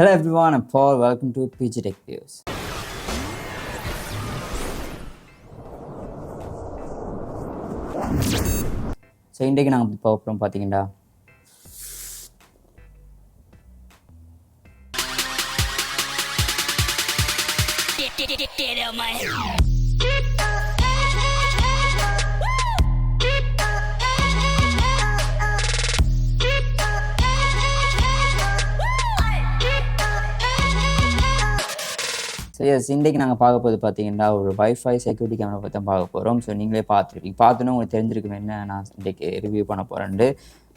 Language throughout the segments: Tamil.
Hello everyone, I'm Paul. Welcome to PG Tech Views. So இன்றைக்கு நாங்கள் பார்ப்போம் பார்த்தீங்கன்னா இன்றைக்கு நாங்கள் பார்க்க போது பார்த்தீங்கன்னா ஒரு வைஃபை செக்யூரிட்டி கேமரா பற்றி தான் பார்க்க போகிறோம். ஸோ நீங்களே பார்த்தோன்னா உங்களுக்கு தெரிஞ்சிருக்கும் என்ன நான் இன்றைக்கு ரிவ்யூ பண்ண போகிறேன்ட்டு.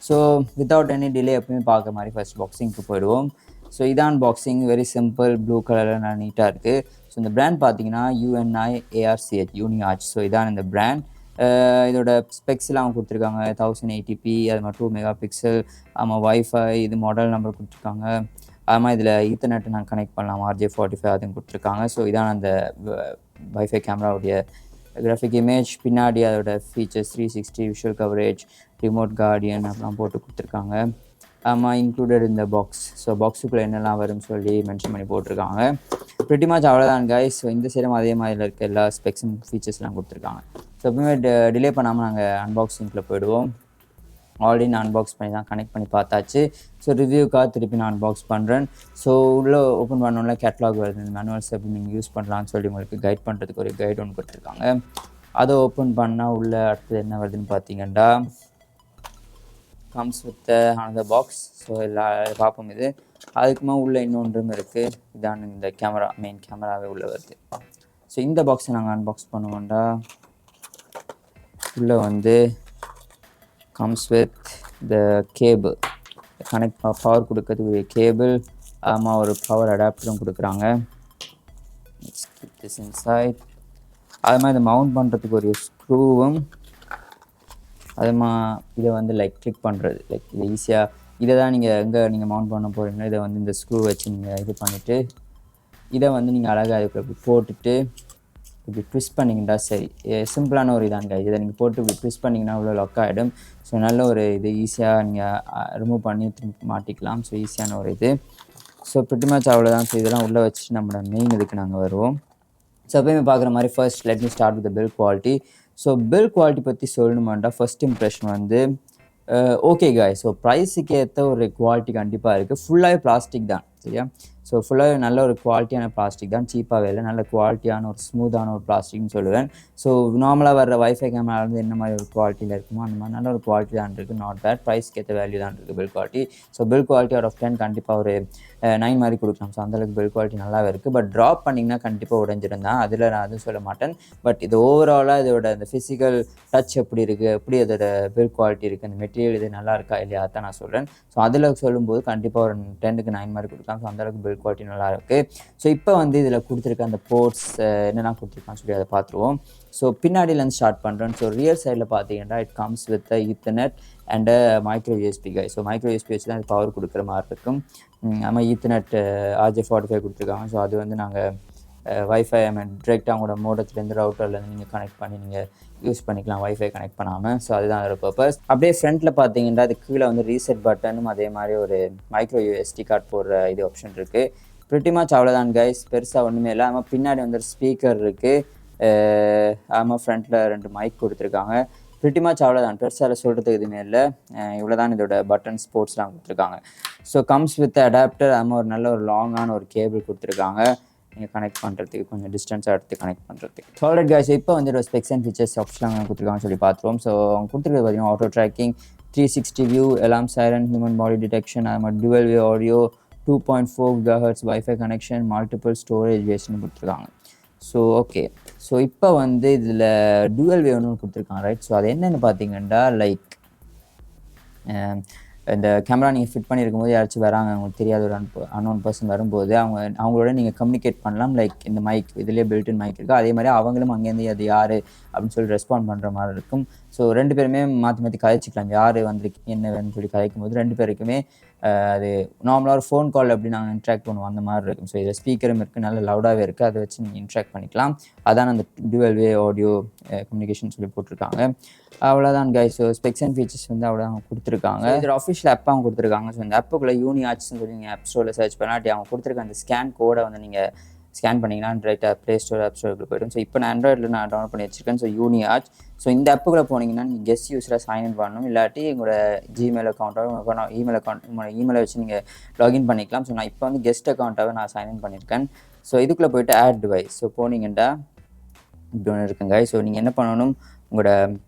ஸோ வித்தவுட் எனி டிலே எப்பவுமே பார்க்க மாதிரி ஃபர்ஸ்ட் பாக்ஸிங்க்கு போயிடுவோம். ஸோ இதான் பாக்ஸிங், வெரி சிம்பிள், ப்ளூ கலரில் நான் நீட்டாக இருக்குது. ஸோ இந்த பிராண்ட் பார்த்தீங்கன்னா UNIARCH யூனியார்ச். ஸோ இதான் இந்த பிராண்ட். இதோட ஸ்பெக்ஸ்லாம் அவங்க கொடுத்துருக்காங்க 1080p, அது மாதிரி 2 மெகாபிக்சல், வைஃபை, இது மாடல் நம்பர் கொடுத்துருக்காங்க. அதுமாதிரி இதில் ஈத்தர்நெட் நாங்கள் கனெக்ட் பண்ணலாம், RJ45 அதுவும் கொடுத்துருக்காங்க. ஸோ இதான் அந்த வைஃபை கேமராவுடைய கிராஃபிக் இமேஜ். பின்னாடி அதோட features 360 visual coverage, remote Guardian அப்படிலாம் போட்டு கொடுத்துருக்காங்க. இன்க்ளூடட் இந்த பாக்ஸ். ஸோ பாக்ஸுக்குள்ளே என்னெல்லாம் வரும்னு சொல்லி மென்ஷன் பண்ணி போட்டிருக்காங்க. ப்ரிட்டி மச் அவ்வளோதான் கைஸ். ஸோ இந்த சைடும் அதே மாதிரியில் இருக்க எல்லா ஸ்பெக்ஸும் ஃபீச்சர்ஸ்லாம் கொடுத்துருக்காங்க. ஸோ எப்பவுமே டிலே பண்ணாமல் நாங்கள் அன்பாக்சிங்கில் போயிடுவோம். ஆல்ரெடி நான் அன்பாக்ஸ் பண்ணி தான் கனெக்ட் பண்ணி பார்த்தாச்சு. ஸோ ரிவ்யூக்காக திருப்பி நான் அன்பாக்ஸ் பண்ணுறேன். ஸோ உள்ளே ஓப்பன் பண்ணோன்னா கேட்லாக் வருது, இந்த மேனுவல்ஸ் எப்படி நீங்கள் யூஸ் பண்ணலான்னு சொல்லி உங்களுக்கு கைட் பண்ணுறதுக்கு ஒரு கைட் ஒன்று கொடுத்துருக்காங்க. அதை ஓப்பன் பண்ணால் உள்ளே அடுத்தது என்ன வருதுன்னு பார்த்தீங்கன்னா comes with another box. So எல்லா பார்ப்போம். இது அதுக்குமா உள்ளே இன்னொன்றும் இருக்குது. இதான் இந்த கேமரா, மெயின் கேமராவே உள்ளே வருது. ஸோ இந்த பாக்ஸை நாங்கள் அன்பாக்ஸ் பண்ணுவோம்டா. உள்ளே வந்து comes with the cable, connect power கொடுக்கறதுக்கு கேபிள், ஒரு பவர் அடாப்டரும் கொடுக்குறாங்க. Let's keep this inside. அது மாதிரி இதை மவுண்ட் பண்ணுறதுக்கு ஒரு ஸ்க்ரூவும், இதை வந்து கிளிக் பண்ணுறது இது ஈஸியாக. இதை தான் நீங்கள் எங்கே நீங்கள் மவுண்ட் பண்ண போகிறீங்களோ இதை வந்து இந்த ஸ்க்ரூ வச்சு நீங்கள் இது பண்ணிவிட்டு இதை வந்து நீங்கள் அழகாக அதுக்கு போட்டுட்டு இப்படி ட்விஸ்ட் பண்ணிங்கன்னா சரி. சிம்பிளான ஒரு இதாங்க. இதை நீங்கள் போட்டு இப்படி ட்விஸ்ட் பண்ணிங்கன்னா இவ்வளோ லாக் ஆகிடும். ஸோ நல்ல ஒரு இது, ஈஸியாக நீங்கள் ரிமூவ் பண்ணி திரும்பி மாட்டிக்கலாம். ஸோ ஈஸியான ஒரு இது. ஸோ ப்ரிட்டி மச் அவ்வளோதான். ஸோ இதெல்லாம் உள்ளே வச்சுட்டு நம்மளோட மெயின் இதுக்கு நாங்கள் வருவோம். ஸோ எப்பயுமே பார்க்குற மாதிரி first let me start with bill quality. So build quality பற்றி சொல்லணுமாண்டா ஃபர்ஸ்ட் இம்ப்ரெஷன் வந்து ஓகே காய். ஸோ ப்ரைஸுக்கு ஏற்ற ஒரு குவாலிட்டி கண்டிப்பாக இருக்குது. ஃபுல்லாகவே பிளாஸ்டிக் தான், சரியா. ஸோ ஃபுல்லாக நல்ல ஒரு குவாலிட்டியான பிளாஸ்டிக் தான், சீப்பாகவே இல்லை, நல்ல குவாலிட்டியான ஒரு ஸ்மூத்தான ஒரு பிளாஸ்டிக்னு சொல்லுவேன். ஸோ நார்மலாக வர வைஃபை கேமரா வந்து என்ன மாதிரி ஒரு குவாலிட்டியில் இருக்குமோ அந்த மாதிரி நல்ல ஒரு குவாலிட்டி தான் இருக்குது. Not bad. ப்ரைஸ்க்கு ஏற்ற வேல்யூ தான் இருக்குது build quality. So build quality out of 10 கண்டிப்பாக ஒரு 9 மாதிரி கொடுக்கலாம். ஸோ அந்தளவுக்கு பில் குவாலிட்டி நல்லாவே இருக்குது. பட் ட்ராப் பண்ணிங்கன்னா கண்டிப்பாக உடைஞ்சிருந்தான், அதில் நான் அதுவும் சொல்ல மாட்டேன். பட் இது ஓவராலாக இதோட அந்த ஃபிசிக்கல் டச் எப்படி இருக்குது, எப்படி அதோட பில் குவாலிட்டி இருக்குது, அந்த மெட்டீரியல் இது நல்லா இருக்கா இல்லையா தான் நான் சொல்கிறேன். ஸோ அதில் சொல்லும்போது கண்டிப்பாக ஒரு 10க்கு 9 மாதிரி கொடுக்கலாம். ஸோ அந்தளவுக்கு பில் குவாலிட்டி நல்லா இருக்குது. ஸோ இப்போ வந்து இதில் கொடுத்துருக்க அந்த போர்ட்ஸ் என்னெல்லாம் கொடுத்துருக்கான்னு சொல்லி அதை பார்த்துருவோம். ஸோ பின்னாடியிலேருந்து ஸ்டார்ட் பண்ணுறேன். ஸோ ரியர் சைடில் பார்த்தீங்கன்னா it comes with ethernet and micro USB guy. So micro USB வச்சு தான் அது பவர் கொடுக்குற மாதிரி இருக்கும். நம்ம ஈத்தர்நெட் RJ45 கொடுத்துருக்காங்க. ஸோ அது வந்து நாங்கள் வைஃபை டிரெக்டாக அவங்களோட மோடத்துலேருந்து ரவுட்டர்லேருந்து நீங்கள் கனெக்ட் பண்ணி நீங்கள் யூஸ் பண்ணிக்கலாம், வைஃபை கனெக்ட் பண்ணாமல். ஸோ அதுதான் அதோட பர்பஸ். அப்படியே ஃப்ரண்ட்டில் பார்த்தீங்கன்னா அது கீழே வந்து ரீசெட் பட்டனும் அதே மாதிரி ஒரு மைக்ரோ யூஎஸ்டி கார்டு போடுற இது ஆப்ஷன் இருக்குது. ப்ரிட்டி மச் அவ்வளோதான் கைஸ். பெருசாக ஒன்றுமே இல்லை. பின்னாடி வந்து ஒரு ஸ்பீக்கர் இருக்குது. ஃப்ரண்ட்டில் 2 மைக் கொடுத்துருக்காங்க. ப்ரிட்டி மச் அவ்வளோதான். பெருசாக சொல்கிறதுக்கு எதுவுமே இல்லை. இவ்வளோ தான் இதோட பட்டன் ஸ்போர்ட்ஸ்லாம் கொடுத்துருக்காங்க. So comes with adapter. ஒரு நல்ல ஒரு லாங்கான ஒரு கேபிள் கொடுத்துருக்காங்க நீங்கள் கனெக்ட் பண்ணுறதுக்கு, கொஞ்சம் டிஸ்டன்ஸாக எடுத்து கனெக்ட் பண்ணுறதுக்கு. ஆல்ரைட் கைஸ், இப்போ வந்து ஒரு ஸ்பெக்ஸ் அண்ட் ஃபீச்சர்ஸ் ஆப்ஷன்லாம் கொடுத்துருக்காங்கன்னு சொல்லி பார்த்துருவோம். ஸோ அவங்க கொடுத்துருக்கிறது பார்த்தீங்கன்னா auto tracking, 360 view, alarm siren, human body detection, அது மாதிரி dual way audio, 2.4 GHz wifi connection, multiple storage வேஸ்ட்னு கொடுத்துருக்காங்க. So okay. ஸோ இப்போ வந்து இதில் டுவல் வே ஒன்று கொடுத்துருக்காங்க, ரைட். ஸோ அது என்னென்னு பார்த்தீங்கன்னா இந்த கேமரா நீங்கள் ஃபிட் பண்ணியிருக்கும் போது யாராச்சும் வராங்க, அவங்களுக்கு தெரியாத ஒரு அன்னோன் பர்சன் வரும்போது அவங்களோட நீங்கள் கம்யூனிகேட் பண்ணலாம். இந்த மைக் இதிலே பில்டின் மைக் இருக்குது. அதே மாதிரி அவங்களும் அங்கேருந்து அது யார் அப்படின்னு சொல்லி ரெஸ்பாண்ட் பண்ணுற மாதிரி இருக்கும். ஸோ 2 பேருமே மாற்றி கதைச்சிக்கலாம். யார் வந்திருக்கு என்ன வேணும்னு சொல்லி கதைக்கும் போது 2 பேருக்குமே அது நார்மலாக ஒரு ஃபோன் கால் எப்படி நாங்கள் இன்ட்ராக்ட் பண்ணுவோம் அந்த மாதிரி இருக்கும். ஸோ இதில் ஸ்பீக்கரும் இருக்குது, நல்ல லவுடாகவே இருக்குது. அதை வச்சு நீங்கள் இன்ட்ராக்ட் பண்ணிக்கலாம். அதான் அந்த டுவல் வே ஆடியோ கம்யூனிகேஷன் சொல்லி போட்டிருக்காங்க. அவ்வளோதான் guys. So specs and features வந்து அவ்வளோ அவங்க கொடுத்துருக்காங்க. இதில் அஃபிஷியல் ஆப் அவங்க கொடுத்துருக்காங்க. ஸோ இந்த ஆப்புக்குள்ளே யூனிஆர்ச்னு சொல்லி நீங்கள் ஆப் ஸ்டோரில் சர்ச் பண்ணாட்டி அவங்க கொடுத்துருக்க அந்த ஸ்கேன் கோடை வந்து நீங்கள் ஸ்கேன் பண்ணிங்கன்னா டேரெக்டாக ப்ளே ஸ்டோர் ஆப் ஸ்டோருக்கு போய்டும். ஸோ இப்போ நான் ஆண்ட்ராய்டில் நான் டவுன்லோட் பண்ணி வச்சுருக்கேன். ஸோ யூனிஆர்ச். ஸோ இந்த ஆப்புக்குள்ளே போனீங்கன்னா நீங்கள் கெஸ்ட் யூஸராக சைன்இன் பண்ணணும். இல்லாட்டி உங்களோட ஜிமெயில் அக்கௌண்ட்டாக இமெயில் அக்கௌண்ட் உங்களோட இமெயிலை வச்சு நீங்கள் லாகின் பண்ணிக்கலாம். ஸோ நான் இப்போ வந்து கெஸ்ட் அக்கௌண்ட்டாகவே நான் சைன்இன் பண்ணியிருக்கேன். ஸோ இதுக்குள்ளே போய்ட்டு ஆட் டிவைஸ். ஸோ போனீங்கன்னா இப்படி ஒன்று இருக்குங்க. ஸோ நீங்கள் என்ன பண்ணணும், உங்களோட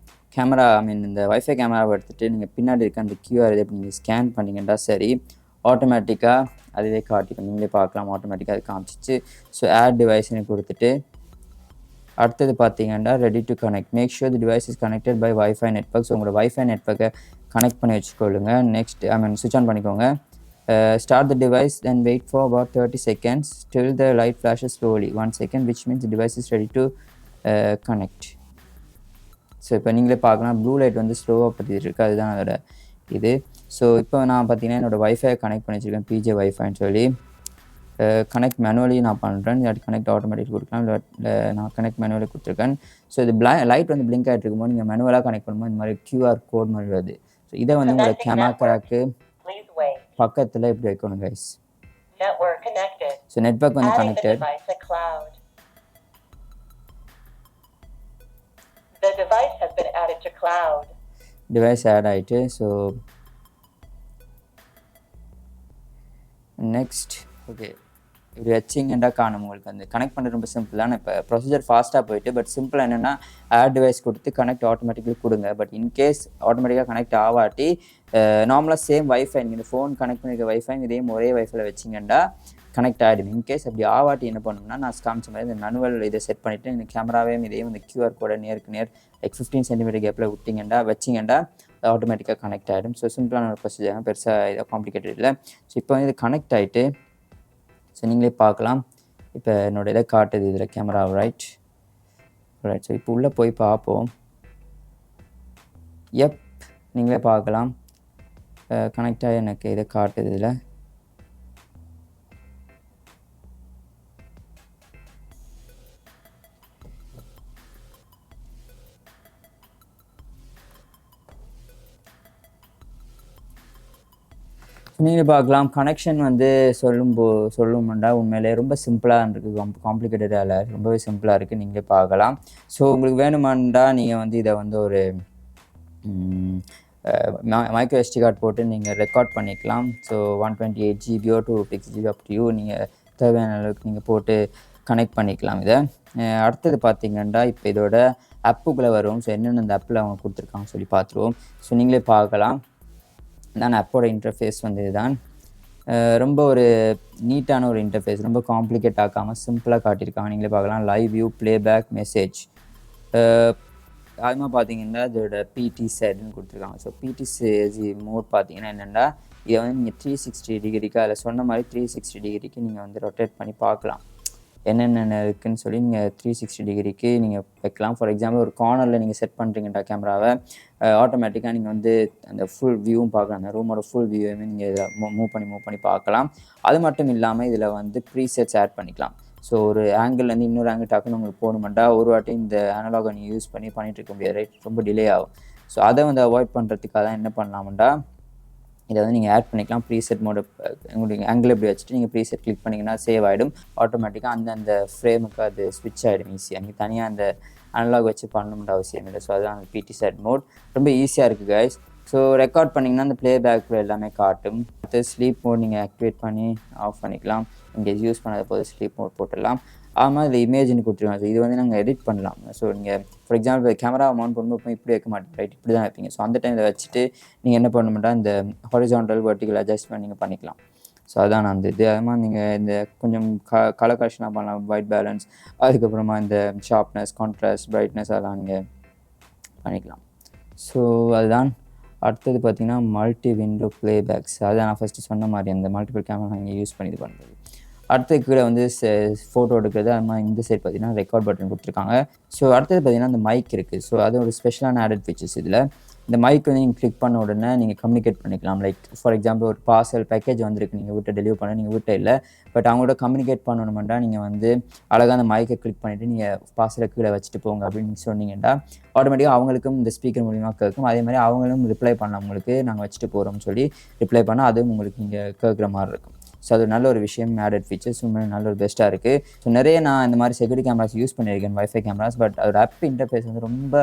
கேமரா இந்த வைஃபை கேமராவை எடுத்துகிட்டு நீங்கள் பின்னாடி இருக்க அந்த கியூஆர் இதை இப்போ நீங்கள் ஸ்கேன் பண்ணிங்கன்னா சரி ஆட்டோமேட்டிக்காக அதுவே காட்டிக்கும். நீங்களே பார்க்கலாம், ஆட்டோமேட்டிக்காக அது காமிச்சிச்சு. ஸோ ஆட் டிவைஸ்னு கொடுத்துட்டு அடுத்தது பார்த்தீங்கன்னா ready to connect. Make sure the device is connected by wifi network. So உங்களோட வைஃபை நெட்வொர்க்கை கனெக்ட் பண்ணி வச்சுக்கொள்ளுங்க. நெக்ஸ்ட் ஸ்விட்ச் ஆன் பண்ணிக்கோங்க. Start the device, then wait for about 30 seconds till the light flashes slowly. 1 second, which means the device is ready to connect. So இப்போ நீங்களே பார்க்கலாம், ப்ளூ லைட் வந்து ஸ்லோவாக பற்றிட்டு இருக்குது. அதுதான் அதோட இது. ஸோ இப்போ நான் பார்த்தீங்கன்னா என்னோடய வைஃபை கனெக்ட் பண்ணி வச்சுருக்கேன், பிஜே வைஃபைன்னு சொல்லி. கனெக்ட் மேனுவலி நான் பண்ணுறேன். இல்லாட்டி கனெக்ட் ஆட்டோமேட்டிக் கொடுக்கலாம். இல்லை நான் கனெக்ட் மேனுவலி கொடுத்துருக்கேன். ஸோ இது லைட் வந்து பிளிங்க் ஆகிட்டு இருக்கும்போது நீங்கள் மேனுவலாக கனெக்ட் பண்ணும்போது இந்த மாதிரி கியூஆர் கோட் மாதிரி வருது. ஸோ இதை வந்து உங்களோட கேமராக்கு பக்கத்தில் இப்படி வைக்கணும் கைஸ். ஸோ நெட்வொர்க் வந்து connected. The device has been added to cloud. Device add ஆயிட்டு. ஸோ நெக்ஸ்ட் ஓகே இப்படி வச்சிங்கன்னா காணும். உங்களுக்கு வந்து கனெக்ட் பண்ணுறது ரொம்ப சிம்பிள் தான். இப்போ ப்ரொசீஜர் ஃபாஸ்ட்டாக போயிட்டு பட் சிம்பிளாக என்னென்னா ஆட் டிவைஸ் கொடுத்து கனெக்ட் ஆட்டோமேட்டிக்கலி கொடுங்க. பட் இன்கேஸ் ஆட்டோமேட்டிக்காக கனெக்ட் ஆகாட்டி நார்மலாக சேம் வைஃபை நீங்கள் இந்த ஃபோன் கனெக்ட் பண்ணியிருக்க வைஃபை இதையும் ஒரே வைஃபைல வச்சிங்கன்னா கனெக்ட் ஆகிடும். இன்கேஸ் அப்படி ஆவாட்டி என்ன பண்ணணும்னா நான் காமிச்ச மாதிரி இந்த மேனுவல் இதை செட் பண்ணிவிட்டு இந்த கேமராவையும் இதையும் இந்த கியூஆர் கோடை நேருக்கு நேர் லைக் 15 சென்டிமீட்டர் கேப்பில் விட்டிங்கன்னா வச்சிங்கன்னா அது ஆட்டோமேட்டிக்காக கனெக்ட் ஆகிடும். ஸோ சிம்பிளான ஒரு ப்ரொசீஜர், பெருசாக இதை காம்ப்ளிகேட்டட் இல்லை. ஸோ இப்போ வந்து இது கனெக்ட் ஆகிட்டு ஸோ நீங்களே பார்க்கலாம். இப்போ என்னோடய இதை காட்டுது இதில் கேமரா ரைட். ஸோ இப்போ உள்ளே போய் பார்ப்போம். நீங்களே பார்க்கலாம் கனெக்ட் ஆகி எனக்கு இதை காட்டுது இதில். நீங்கள் பார்க்கலாம் கனெக்ஷன் வந்து சொல்லும்டா உண்மையிலே ரொம்ப சிம்பிளாக இருக்குது, காம்ப்ளிகேட்டடாக இல்லை, ரொம்பவே சிம்பிளாக இருக்குது. நீங்களே பார்க்கலாம். ஸோ உங்களுக்கு வேணுமாண்டா நீங்கள் வந்து இதை வந்து ஒரு மைக்ரோ எஸ்டி கார்டு போட்டு நீங்கள் ரெக்கார்ட் பண்ணிக்கலாம். So 128 GB or 256 GB up to you, நீங்கள் தேவையான அளவுக்கு நீங்கள் போட்டு கனெக்ட் பண்ணிக்கலாம். இதை அடுத்தது பார்த்தீங்கன்னா இப்போ இதோட ஆப்புக்குள்ளே வரும். ஸோ என்னென்ன இந்த ஆப்பில் அவங்க கொடுத்துருக்காங்க சொல்லி பார்த்துருவோம். ஸோ நீங்களே பார்க்கலாம். நான் ஆப்போட இன்டர்ஃபேஸ் வந்து இதுதான். ரொம்ப ஒரு நீட்டான ஒரு இன்டர்ஃபேஸ், ரொம்ப காம்ப்ளிகேட் ஆக்காமல் சிம்பிளாக காட்டியிருக்காங்க. நீங்களே பார்க்கலாம். Live view, playback, message. அதுமாதிரி பார்த்தீங்கன்னா இதோட பிடி செட்னு கொடுத்துருக்காங்க. ஸோ பிடிசி மோட் பார்த்தீங்கன்னா என்னென்னா இதை வந்து நீங்கள் 360 டிகிரிக்கு அதில் சொன்ன மாதிரி 360 டிகிரிக்கு நீங்கள் வந்து ரொட்டேட் பண்ணி பார்க்கலாம். என்னென்ன இருக்குதுன்னு சொல்லி நீங்கள் 360 டிகிரிக்கு நீங்கள் வைக்கலாம். ஃபார் எக்ஸாம்பிள் ஒரு கார்னரில் நீங்கள் செட் பண்ணுறீங்கடா கேமராவை, ஆட்டோமேட்டிக்காக நீங்கள் வந்து அந்த ஃபுல் வியூவும் பார்க்கலாம். அந்த ரூமோட ஃபுல் வியூவுமே நீங்கள் இதில் மூவ் பண்ணி பார்க்கலாம். அது மட்டும் இல்லாமல் இதில் வந்து ப்ரீசெட்ஸ் ஆட் பண்ணிக்கலாம். ஸோ ஒரு ஆங்கிள்லேருந்து இன்னொரு ஆங்கிள் டக்குன்னு உங்களுக்கு போகணுமெண்டா ஒரு வாட்டி இந்த அனலாகை நீங்கள் யூஸ் பண்ணிட்டு இருக்க முடியாது, ரைட்? ரொம்ப டிலே ஆகும். ஸோ அதை வந்து அவாய்ட் பண்ணுறதுக்காக தான் என்ன பண்ணலாம்டா இதை வந்து நீங்கள் ஆட் பண்ணிக்கலாம். ப்ரீசெட் மோடு உங்களுக்கு ஆங்கிள் எப்படி வச்சுட்டு நீங்கள் ப்ரீசெட் கிளிக் பண்ணிங்கன்னா சேவ் ஆகிடும். ஆட்டோமேட்டிக்காக அந்த ஃப்ரேமுக்கு அது ஸ்விட்ச் ஆகிடும் ஈஸியாக. நீங்கள் தனியாக அந்த அனலாக் வச்சு பண்ணணும்ன்ற அவசியம் இல்லை. ஸோ அதுதான் அந்த பிடி செட் மோட், ரொம்ப ஈஸியாக இருக்குது கைஸ். ஸோ ரெக்கார்ட் பண்ணிங்கன்னா அந்த ப்ளேபேக்கில் எல்லாமே காட்டும். அடுத்து ஸ்லீப் மோட் நீங்கள் ஆக்டிவேட் பண்ணி ஆஃப் பண்ணிக்கலாம். இங்கே யூஸ் பண்ணாத போது ஸ்லீப் மோட் போட்டுடலாம். ஆமாம் இதில் இமேஜ்னு கொடுத்துருவாங்க. ஸோ இது வந்து நாங்கள் எடிட் பண்ணலாம். ஸோ நீங்கள் ஃபார் எக்ஸாம்பிள் கேமரா மவுண்ட் பண்ணும்போது இப்படி வைக்க மாட்டேங்க, ரைட்? இப்படி தான் வைப்பீங்க. ஸோ அந்த டைம் இதை வச்சுட்டு நீங்கள் என்ன பண்ணணும்னா இந்த ஹாரிசான்டல் வெர்டிகல் அட்ஜஸ்ட்மெண்ட் நீங்கள் பண்ணிக்கலாம். ஸோ அதான் அந்த இது. அது மாதிரி நீங்கள் இந்த கொஞ்சம் கலர் கரெக்ஷனாக பண்ணலாம், ஒயிட் பேலன்ஸ், அதுக்கப்புறமா இந்த ஷார்ப்னஸ், கான்ட்ராஸ்ட், பிரைட்னஸ் அதெல்லாம் நீங்கள் பண்ணிக்கலாம். ஸோ அதுதான். அடுத்தது பார்த்திங்கன்னா மல்டி விண்டோ ப்ளேபேக்ஸ். அதான் நான் ஃபஸ்ட்டு சொன்ன மாதிரி அந்த மல்டிபிள் கேமரா நீங்கள் யூஸ் பண்ணி இது பண்ணுறது. அடுத்த கீழே வந்து ஃபோட்டோ எடுக்கிறது. அது மாதிரி இந்த சைட் பார்த்திங்கன்னா ரெக்கார்ட் பட்டன் கொடுத்துருக்காங்க. ஸோ அடுத்தது பார்த்திங்கன்னா அந்த மைக் இருக்குது. ஸோ அது ஒரு ஸ்பெஷலான ஆடட் ஃபீச்சர்ஸ் இதில். இந்த மைக் வந்து நீங்கள் கிளிக் பண்ண உடனே நீங்கள் கம்யூனிகேட் பண்ணிக்கலாம். லைக் ஃபார் எக்ஸாம்பிள் ஒரு பார்சல் பேக்கேஜ் வந்திருக்கு, நீங்கள் வீட்டை டெலிவரி பண்ண, நீங்கள் வீட்டை இல்லை, பட் அவங்களோட கம்யூனிகேட் பண்ணணுமெண்டா நீங்கள் வந்து அழகாக அந்த மைக்கை கிளிக் பண்ணிவிட்டு நீங்கள் பார்சலை கீழே வச்சுட்டு போங்க அப்படின்னு சொன்னீங்கன்னா ஆட்டோமேட்டிக்காக அவங்களுக்கும் இந்த ஸ்பீக்கர் மூலிமா கேட்கும். அதே மாதிரி அவங்களும் ரிப்ளை பண்ணலாம், உங்களுக்கு நாங்கள் வச்சுட்டு போகிறோம்னு சொல்லி ரிப்ளை பண்ணால் அதுவும் உங்களுக்கு நீங்கள் கேட்குற மாதிரி இருக்கும். ஸோ அது நல்ல ஒரு விஷயம், ஆடட் ஃபீச்சர்ஸ் உண்மையாக நல்ல ஒரு பெஸ்ட்டாக இருக்குது. ஸோ நிறைய நான் இந்த மாதிரி செக்யூரிட்டி கேமராஸ் யூஸ் பண்ணியிருக்கேன், வைஃபை கேமராஸ். பட் அதோட ஆப் இன்டர்ஃபேஸ் வந்து ரொம்ப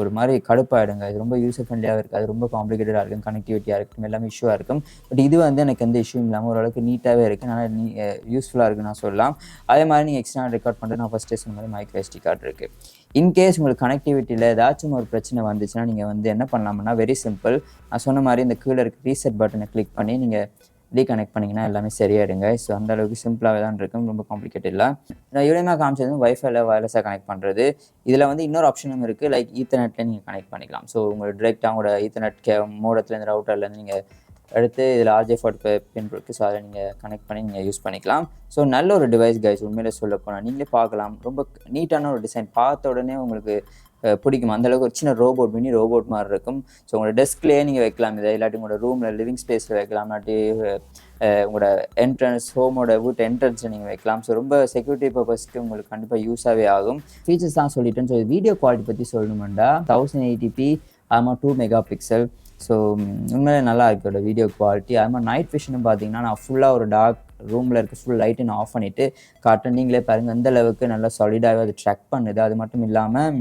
ஒரு மாதிரி கடுப்பாயிடுங்க. இது ரொம்ப யூசர் ஃப்ரெண்ட்லியாக இருக்குது, அது ரொம்ப காம்ப்ளிகேட்டடாக இருக்கும், கனெக்டிவிட்டியாக இருக்கும், எல்லாமே இஷ்யூவாக இருக்கும். பட் இது வந்து எனக்கு எந்த இஷ்யூ இல்லாமல் ஓரளவுக்கு நீட்டாகவே இருக்குது, நல்லா யூஸ்ஃபுல்லாக இருக்குன்னு நான் சொல்லலாம். அதே மாதிரி நீங்கள் எக்ஸ்ட்ரா ரெக்கார்ட் பண்ணுறது நான் ஃபஸ்ட்டே சொன்ன மாதிரி மைக்ரோ எஸ்டி கார்டு இருக்குது. இன்கேஸ் உங்களுக்கு கனெக்டிவிட்டியில் ஏதாச்சும் ஒரு பிரச்சனை வந்துச்சுன்னா நீங்கள் வந்து என்ன பண்ணலாம்னா வெரி சிம்பிள், நான் சொன்ன மாதிரி இந்த கீழே இருக்க ரீசெட் பட்டனை கிளிக் பண்ணி நீங்கள் ரீகனெக்ட் பண்ணிங்கன்னா எல்லாமே சரியாயிடுங்க. ஸோ அந்த அளவுக்கு சிம்பிளாகவே தான் இருக்கும், ரொம்ப காம்ப்ளிகேட் இல்லை. நான் இவ்வளோ காமிச்சது வைஃபைல வயர்லெஸாக கனெக்ட் பண்ணுறது. இதில் வந்து இன்னொரு ஆப்ஷனும் இருக்குது, லைக் ஈத்தர்நெட்டில் நீங்கள் கனெக்ட் பண்ணிக்கலாம். ஸோ உங்களுக்கு டிரெக்டாக உங்களோட ஈத்தர்நெட் மோடத்துலேருந்து ரவுட்டர்லேருந்து நீங்கள் எடுத்து இதில் RJ45 பின் இருக்குது, ஸோ அதை நீங்கள் கனெக்ட் பண்ணி நீங்கள் யூஸ் பண்ணிக்கலாம். ஸோ நல்ல ஒரு டிவைஸ் கைஸ், உண்மையிலே சொல்ல போனால் நீங்களே பார்க்கலாம், ரொம்ப நீட்டான ஒரு டிசைன், பார்த்த உடனே உங்களுக்கு பிடிக்கும். அந்தளவுக்கு ஒரு சின்ன ரோபோட், மினி ரோபோட் மாதிரி இருக்கும். ஸோ உங்களோட டெஸ்க்லேயே நீங்கள் வைக்கலாம் இதை, இல்லாட்டி உங்களோட ரூமில் லிவிங் ஸ்பேஸில் வைக்கலாம், இல்லாட்டி உங்களோட என்ட்ரன்ஸ் ஹோமோட வீட்டு என்ட்ரன்ஸில் நீங்கள் வைக்கலாம். ஸோ ரொம்ப செக்யூரிட்டி பர்பஸ்க்கு உங்களுக்கு கண்டிப்பாக யூஸாகவே ஆகும். ஃபீச்சர்ஸ் தான் சொல்லிட்டேன். ஸோ வீடியோ குவாலிட்டி பற்றி சொல்லணுமெண்டா 1080p, ஆமாம் 2 மெகாபிக்சல். ஸோ உண்மையிலே நல்லா இருக்குது இதோட வீடியோ குவாலிட்டி. அது மாதிரி நைட் விஷனும் பார்த்தீங்கன்னா நான் ஃபுல்லாக ஒரு டார்க் ரூமில் இருக்க ஃபுல் லைட்டு நான் ஆஃப் பண்ணிவிட்டு காட்டுறேன், நீங்களே பாருங்கள் அந்த அளவுக்கு நல்லா சாலிடாகவே அது ட்ராக் பண்ணுது. அது மட்டும் இல்லாமல்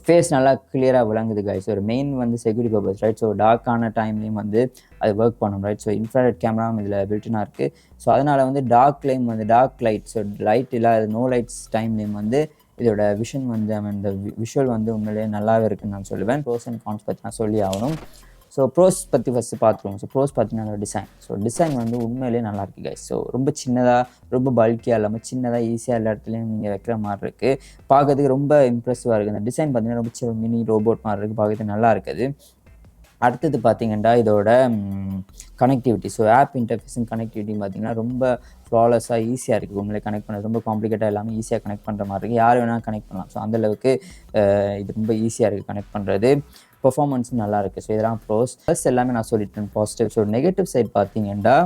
ஃபேஸ் நல்லா கிளியராக விளங்குது கைஸ். ஒரு மெயின் வந்து செக்யூரிட்டி பர்பஸ், ரைட். ஸோ டார்க்கான டைம்லேயும் வந்து அது ஒர்க் பண்ணும், ரைட். ஸோ இன்ஃப்ராரெட் கேமராவும் இதில் பில்டினாக இருக்குது. ஸோ அதனால் வந்து டார்க்லேயும் வந்து டார்க் லைட், ஸோ லைட் இல்லாத நோ லைட்ஸ் டைம்லேயும் வந்து இதோட விஷன் வந்து இந்த விஷுவல் வந்து உண்மையிலேயே நல்லாவே இருக்குன்னு நான் சொல்லுவேன். ப்ரோஸ் அண்ட் கான்ஸ் பற்றி நான் சொல்லி ஆகணும். ஸோ ப்ரோஸ் பற்றி ஃபஸ்ட்டு பார்த்துருவோம். ஸோ ப்ரோஸ் பார்த்தீங்கன்னா டிசைன், ஸோ டிசைன் வந்து உண்மையிலேயே நல்லாயிருக்கு கைஸ். ஸோ ரொம்ப சின்னதாக, ரொம்ப பல்கியாக இல்லாமல் சின்னதாக ஈஸியாக எல்லா இடத்துலையும் நீங்கள் வைக்கிற மாதிரி இருக்குது, பார்க்கறதுக்கு ரொம்ப இம்ப்ரெசிவாக இருக்குது. இந்த டிசைன் பார்த்தீங்கன்னா ரொம்ப மினி ரோபோட் மாதிரி இருக்குது, பார்க்கறதுக்கு நல்லா இருக்குது. அடுத்தது பார்த்திங்கன்னா இதோட கனெக்டிவிட்டி. ஸோ ஆப் இன்டர்ஃபேஸும் கனெக்டிவிட்டி பார்த்திங்கன்னா ரொம்ப ஃப்ளாலெஸ்ஸாக ஈஸியாக இருக்குது. உங்களை கனெக்ட் பண்ணுறது ரொம்ப காம்ப்ளிகேட்டாக எல்லாமே ஈஸியாக கனெக்ட் பண்ணுற மாதிரி இருக்குது, யார் வேணால் கனெக்ட் பண்ணலாம். ஸோ அந்தளவுக்கு இது ரொம்ப ஈஸியாக இருக்குது கனெக்ட் பண்ணுறது. பெர்ஃபார்மன்ஸும் நல்லா இருக்குது. ஸோ இதெல்லாம் ப்ரோஸ். ப்ளஸ் எல்லாமே நான் சொல்லிட்டேன் பாசிட்டிவ். ஸோ நெகட்டிவ் சைட் பார்த்திங்கன்னா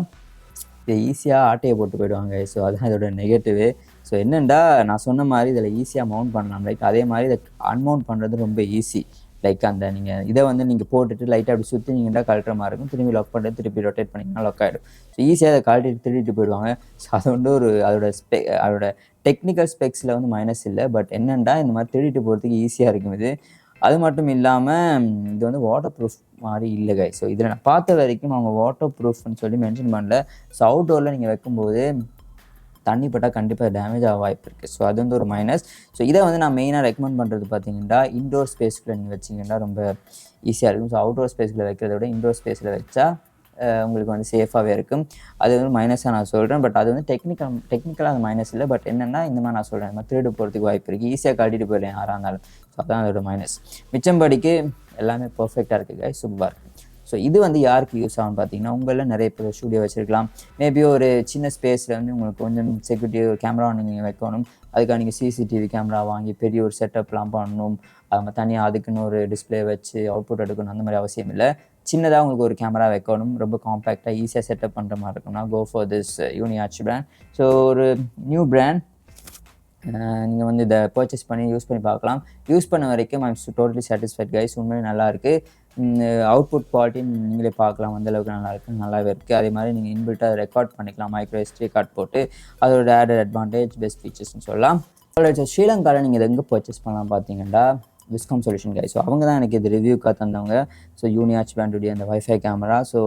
இது ஈஸியாக ஆட்டையை போட்டு போயிடுவாங்க. ஸோ அதுதான் இதோட நெகட்டிவு. ஸோ என்னென்னா நான் சொன்ன மாதிரி இதில் ஈஸியாக மவுண்ட் பண்ணலாம், லைக் அதே மாதிரி இதை அன்மவுண்ட் பண்ணுறது ரொம்ப ஈஸி. லைக் அந்த நீங்கள் இதை வந்து நீங்கள் போட்டுட்டு லைட்டாக அப்படி சுற்றினீங்கன்னா கழட்டுற மாதிரி இருக்கும், திரும்பி லாக் பண்ணுறது, திருப்பி ரொட்டேட் பண்ணிங்கன்னா லாக் ஆகிடும். ஸோ ஈஸியாக அதை கழட்டிட்டு திருடிட்டு போயிடுவாங்க. ஸோ அது வந்து ஒரு அதோட டெக்னிக்கல் ஸ்பெக்ஸில் வந்து மைனஸ் இல்லை. பட் என்னென்னா இந்த மாதிரி திருடிட்டு போகிறதுக்கு ஈஸியாக இருக்கும் இது. அது மட்டும் இல்லாமல் இது வந்து வாட்டர் ப்ரூஃப் மாதிரி இல்லை கைஸ். ஸோ இதில் நான் பார்த்த வரைக்கும் அவங்க வாட்டர் ப்ரூஃப்னு சொல்லி மென்ஷன் பண்ணல. ஸோ அவுட்டோரில் நீங்கள் வைக்கும்போது தண்ணி பட்டால் கண்டிப்பாக டேமேஜ் ஆக வாய்ப்பு இருக்குது. ஸோ அது வந்து ஒரு மைனஸ். ஸோ இதை வந்து நான் மெயினாக ரெக்கமெண்ட் பண்ணுறது பார்த்தீங்கன்னா இன்டோர் ஸ்பேஸ்க்குள்ளே நீங்கள் வச்சிங்கன்னா ரொம்ப ஈஸியாக இருக்கும். ஸோ அவுட்டோர் ஸ்பேஸில் வைக்கிறத விட இன்டோர் ஸ்பேஸில் வச்சா உங்களுக்கு வந்து சேஃபாகவே இருக்கும். அது வந்து மைனஸாக நான் சொல்கிறேன். பட் அது வந்து டெக்னிக்கலாக அது மைனஸ் இல்லை. பட் என்னென்னா இந்த மாதிரி நான் சொல்கிறேன், இந்த மாதிரி திருடு போகிறதுக்கு வாய்ப்பு இருக்குது, ஈஸியாக கட்டிட்டு போயிடலாம் யாராக இருந்தாலும். ஸோ அதுதான் அதோட மைனஸ். மிச்சம்படிக்கு எல்லாமே பர்ஃபெக்டாக இருக்குது கைஸ், சூப்பராக இருக்குது. ஸோ இது வந்து யாருக்கு யூஸ் ஆகும்னு பார்த்தீங்கன்னா உங்களில் நிறைய பேர் ஸ்டூடியோ வச்சுருக்கலாம், மேபி ஒரு சின்ன ஸ்பேஸில் வந்து உங்களுக்கு கொஞ்சம் செக்யூரிட்டி ஒரு கேமரா நீங்கள் வைக்கணும், அதுக்காக நீங்கள் CCTV கேமரா வாங்கி பெரிய ஒரு செட்டப்லாம் பண்ணணும், அது தனியாக அதுக்குன்னு ஒரு டிஸ்பிளே வச்சு அவுட்புட் எடுக்கணும், அந்த மாதிரி அவசியம் இல்லை. சின்னதாக உங்களுக்கு ஒரு கேமரா வைக்கணும், ரொம்ப காம்பேக்டாக ஈஸியாக செட்டப் பண்ணுற மாதிரி இருக்கும்னா go for this Uniarch brand. So ஒரு நியூ பிராண்ட், நீங்கள் வந்து இதை பர்ச்சேஸ் பண்ணி யூஸ் பண்ணி பார்க்கலாம். யூஸ் பண்ண வரைக்கும் ஐம் டோட்டலி சாட்டிஸ்ஃபைட் கைஸ். உண்மையிலே நல்லாயிருக்கு. அவுட்புட் குவாலிட்டி நீங்களே பார்க்கலாம், அந்தளவுக்கு நல்லாயிருக்கு, நல்லாவே இருக்குது. அதே மாதிரி நீங்கள் இன்பில்ட்டாக அதை ரெக்கார்ட் பண்ணிக்கலாம், மைக்ரோ SD கார்டு போட்டு. அதோட ஆடட் அட்வான்டேஜ், பெஸ்ட் ஃபீச்சர்ஸ்னு சொல்லலாம். ஸ்ரீலங்காவில் நீங்கள் இதை எங்கே பர்ச்சேஸ் பண்ணலாம் பார்த்தீங்கன்னா விஸ்காம் சொல்யூஷன் கைஸ். ஸோ அவங்க தான் எனக்கு இது ரிவ்யூக்காக தந்தவங்க. ஸோ யூனியார்ச் பிராண்டுடைய அந்த வைஃபை கேமரா. ஸோ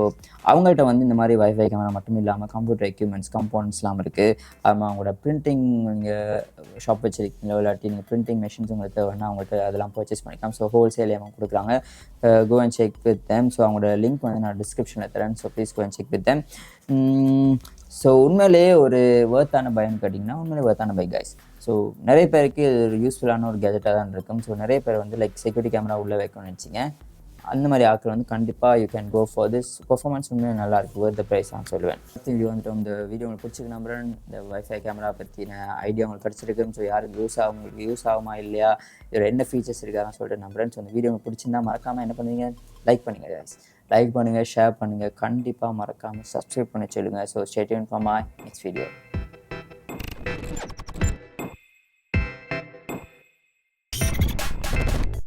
அவங்கள்ட்ட வந்து இந்த மாதிரி வைஃபை கேமரா மட்டும் இல்லாமல் கம்ப்யூட்டர் எக்யூப்மெண்ட்ஸ், கம்போனன்ட்ஸ்லாம் இருக்குது. அதுமாதிரி அவங்களோட பிரிண்டிங் நீங்கள் ஷாப் வச்சுருக்கீங்களோ இல்லாட்டி நீங்கள் பிரிண்டிங் மெஷின்ஸ் உங்களுக்கு தேவைன்னா அவங்கள்ட்ட அதெல்லாம் பர்ச்சேஸ் பண்ணிக்கலாம். ஸோ ஹோல்சேல் அமௌண்ட் கொடுக்குறாங்க. Go and check with them. So அவங்களோட லிங்க் வந்து நான் டிஸ்கிரிப்ஷனில் தரேன். So please go and check with them. So உண்மையிலேயே ஒரு ஒர்த்தான பைன்னு கேட்டிங்கன்னா உண்மையிலே ஒர்த்தான பை கைஸ். ஸோ நிறைய பேருக்கு இது ஒரு யூஸ்ஃபுல்லான ஒரு கேஜெட்டாக தான் இருக்கும். ஸோ நிறைய பேர் வந்து லைக் செக்யூரிட்டி கேமரா உள்ளே வைக்கணும்னு நினச்சிங்க, அந்த மாதிரி ஆட்கள் வந்து கண்டிப்பாக you can go for this. Performance உண்மையாக நல்லாயிருக்கு, ஒர்த் த ப்ரைஸ் நான் சொல்லுவேன். வீடியோ வந்துட்டு இந்த வீடியோ உங்களுக்கு பிடிச்சிருக்கு நம்புறேன். இந்த வைஃபை கேமரா பற்றின ஐடியா உங்களுக்கு கிடச்சிருக்குன்னு. ஸோ யாருக்கு யூஸ் ஆகுமா இல்லையா, இதில் என்ன ஃபீச்சர்ஸ் இருக்கான்னு சொல்லிட்டு நம்புறேன். ஸோ இந்த வீடியோ உங்களுக்கு பிடிச்சிருந்தா மறக்காமல் என்ன பண்ணுவீங்க, லைக் பண்ணுங்கள் guys. லைக் பண்ணுங்கள், ஷேர் பண்ணுங்கள், கண்டிப்பாக மறக்காமல் சப்ஸ்கிரைப் பண்ண சொல்லுங்கள். So stay tune for my next video.